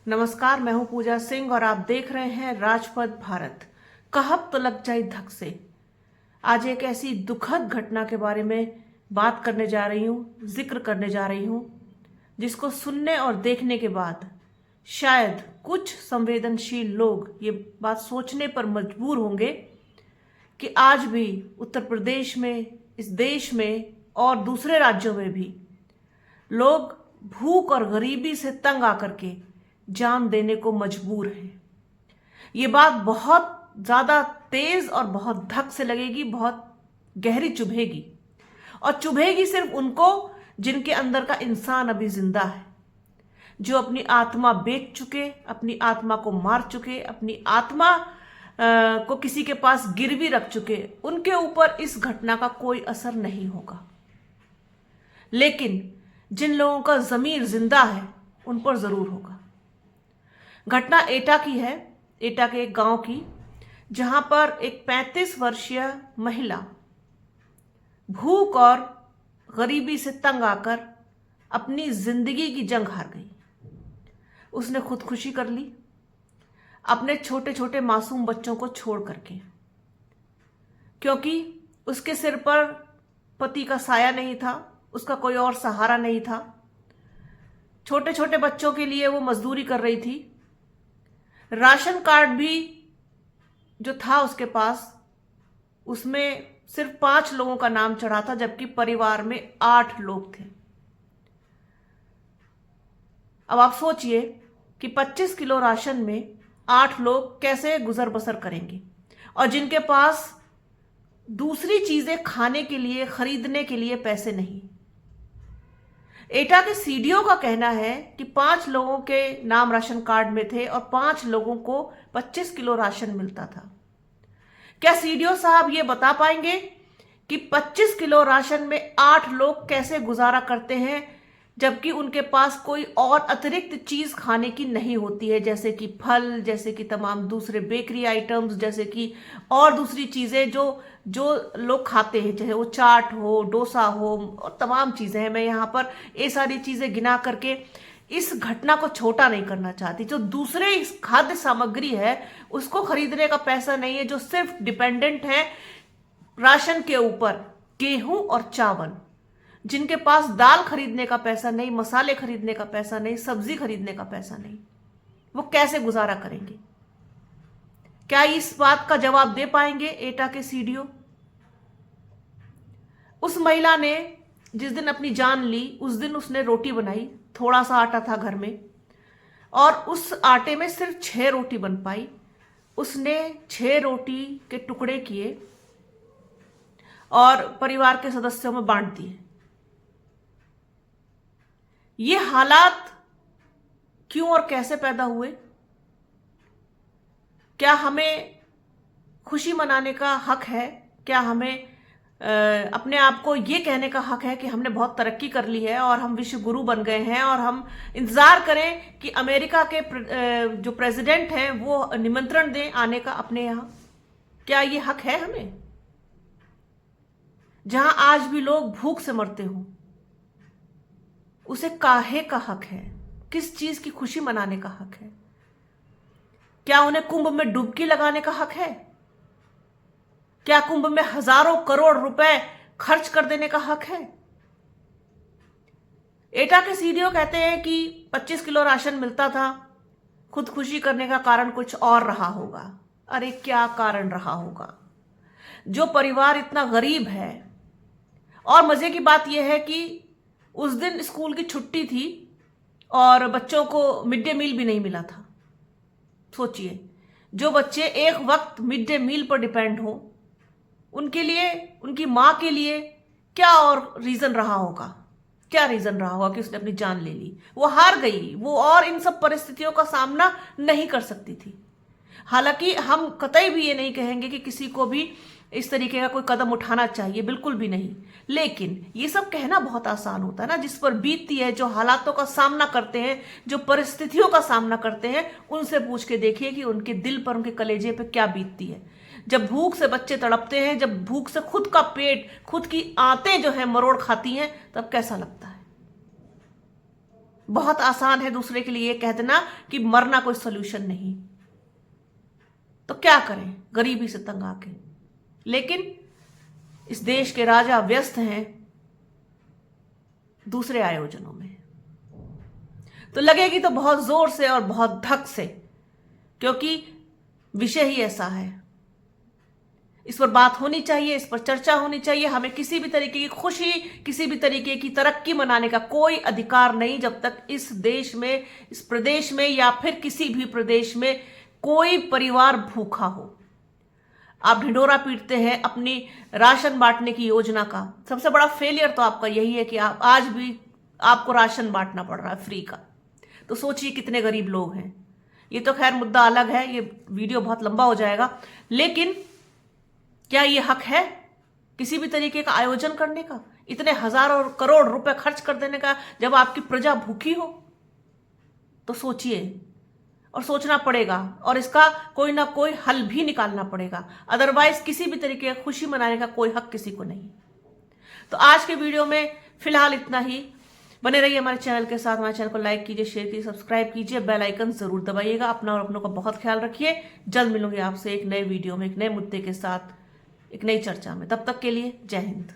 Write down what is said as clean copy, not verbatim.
नमस्कार, मैं हूं पूजा सिंह और आप देख रहे हैं राजपथ भारत। कहब तो लग जाए धक से। आज एक ऐसी दुखद घटना के बारे में बात करने जा रही हूं, जिक्र करने जा रही हूं, जिसको सुनने और देखने के बाद शायद कुछ संवेदनशील लोग ये बात सोचने पर मजबूर होंगे कि आज भी उत्तर प्रदेश में, इस देश में और दूसरे राज्यों में भी लोग भूख और गरीबी से तंग आकर के जान देने को मजबूर हैं। ये बात बहुत ज्यादा तेज और बहुत धक से लगेगी, बहुत गहरी चुभेगी, और चुभेगी सिर्फ उनको जिनके अंदर का इंसान अभी जिंदा है, जो अपनी आत्मा बेच चुके, अपनी आत्मा को मार चुके, अपनी आत्मा को किसी के पास गिरवी रख चुके। उनके ऊपर इस घटना का कोई असर नहीं होगा, लेकिन जिन लोगों का जमीर जिंदा है उन पर जरूर होगा। घटना एटा की है, एटा के एक गांव की, जहां पर एक 35 वर्षीय महिला भूख और गरीबी से तंग आकर अपनी जिंदगी की जंग हार गई। उसने खुदकुशी कर ली अपने छोटे छोटे मासूम बच्चों को छोड़ करके, क्योंकि उसके सिर पर पति का साया नहीं था, उसका कोई और सहारा नहीं था। छोटे छोटे बच्चों के लिए वो मजदूरी कर रही थी। राशन कार्ड भी जो था उसके पास, उसमें सिर्फ 5 लोगों का नाम चढ़ा था, जबकि परिवार में 8 लोग थे। अब आप सोचिए कि 25 किलो राशन में 8 लोग कैसे गुजर बसर करेंगे, और जिनके पास दूसरी चीजें खाने के लिए, खरीदने के लिए पैसे नहीं। एटा के सीडीओ का कहना है कि 5 लोगों के नाम राशन कार्ड में थे और 5 लोगों को 25 किलो राशन मिलता था। क्या सीडीओ साहब ये बता पाएंगे कि 25 किलो राशन में 8 लोग कैसे गुजारा करते हैं, जबकि उनके पास कोई और अतिरिक्त चीज खाने की नहीं होती है, जैसे कि फल, जैसे कि तमाम दूसरे बेकरी आइटम्स, जैसे कि और दूसरी चीजें जो जो लोग खाते हैं, चाहे वो चाट हो, डोसा हो और तमाम चीजें हैं। मैं यहाँ पर ये सारी चीजें गिना करके इस घटना को छोटा नहीं करना चाहती। जो दूसरे इस खाद्य सामग्री है उसको खरीदने का पैसा नहीं है, जो सिर्फ डिपेंडेंट है राशन के ऊपर, गेहूं और चावल, जिनके पास दाल खरीदने का पैसा नहीं, मसाले खरीदने का पैसा नहीं, सब्जी खरीदने का पैसा नहीं, वो कैसे गुजारा करेंगे? क्या इस बात का जवाब दे पाएंगे एटा के सीडीओ? उस महिला ने जिस दिन अपनी जान ली, उस दिन उसने रोटी बनाई, थोड़ा सा आटा था घर में, और उस आटे में सिर्फ 6 रोटी बन पाई। उसने 6 रोटी के टुकड़े किए और परिवार के सदस्यों में बांट दिए। ये हालात क्यों और कैसे पैदा हुए? क्या हमें खुशी मनाने का हक है? क्या हमें अपने आप को ये कहने का हक है कि हमने बहुत तरक्की कर ली है और हम विश्व गुरु बन गए हैं, और हम इंतजार करें कि अमेरिका के जो प्रेसिडेंट हैं वो निमंत्रण दें आने का अपने यहां? क्या ये हक है हमें? जहां आज भी लोग भूख से मरते हों, उसे काहे का हक है? किस चीज की खुशी मनाने का हक है? क्या उन्हें कुंभ में डुबकी लगाने का हक है? क्या कुंभ में हजारों करोड़ रुपए खर्च कर देने का हक है? एटा के सीडीओ कहते हैं कि 25 किलो राशन मिलता था, खुदकुशी करने का कारण कुछ और रहा होगा। अरे क्या कारण रहा होगा? जो परिवार इतना गरीब है, और मजे की बात यह है कि उस दिन स्कूल की छुट्टी थी और बच्चों को मिड डे मील भी नहीं मिला था। सोचिए, जो बच्चे एक वक्त मिड डे मील पर डिपेंड हो, उनके लिए, उनकी मां के लिए क्या और रीजन रहा होगा? क्या रीजन रहा होगा कि उसने अपनी जान ले ली? वो हार गई, वो और इन सब परिस्थितियों का सामना नहीं कर सकती थी। हालांकि हम कतई भी ये नहीं कहेंगे कि किसी को भी इस तरीके का कोई कदम उठाना चाहिए, बिल्कुल भी नहीं। लेकिन ये सब कहना बहुत आसान होता है ना, जिस पर बीतती है, जो हालातों का सामना करते हैं, जो परिस्थितियों का सामना करते हैं, उनसे पूछ के देखिए कि उनके दिल पर, उनके कलेजे पे क्या बीतती है। जब भूख से बच्चे तड़पते हैं, जब भूख से खुद का पेट, खुद की आंतें जो है मरोड़ खाती हैं, तब कैसा लगता है? बहुत आसान है दूसरे के लिए कह देना कि मरना कोई सोल्यूशन नहीं, तो क्या करें गरीबी से तंग आके। लेकिन इस देश के राजा व्यस्त हैं दूसरे आयोजनों में, तो लगेगी तो बहुत जोर से और बहुत धक से, क्योंकि विषय ही ऐसा है। इस पर बात होनी चाहिए, इस पर चर्चा होनी चाहिए। हमें किसी भी तरीके की खुशी, किसी भी तरीके की तरक्की मनाने का कोई अधिकार नहीं जब तक इस देश में, इस प्रदेश में या फिर किसी भी प्रदेश में कोई परिवार भूखा हो। आप ढिंढोरा पीटते हैं अपनी राशन बांटने की योजना का। सबसे बड़ा फेलियर तो आपका यही है कि आप आज भी आपको राशन बांटना पड़ रहा है फ्री का। तो सोचिए कितने गरीब लोग हैं। ये तो खैर मुद्दा अलग है, ये वीडियो बहुत लंबा हो जाएगा। लेकिन क्या ये हक है किसी भी तरीके का आयोजन करने का, इतने हजारों करोड़ रुपए खर्च कर देने का जब आपकी प्रजा भूखी हो? तो सोचिए और सोचना पड़ेगा, और इसका कोई ना कोई हल भी निकालना पड़ेगा। अदरवाइज किसी भी तरीके का खुशी मनाने का कोई हक किसी को नहीं। तो आज के वीडियो में फिलहाल इतना ही। बने रहिए हमारे चैनल के साथ। हमारे चैनल को लाइक कीजिए, शेयर कीजिए, सब्सक्राइब कीजिए, बेल आइकन जरूर दबाइएगा। अपना और अपनों का बहुत ख्याल रखिए। जल्द मिलूंगी आपसे एक नए वीडियो में, एक नए मुद्दे के साथ, एक नई चर्चा में। तब तक के लिए जय हिंद।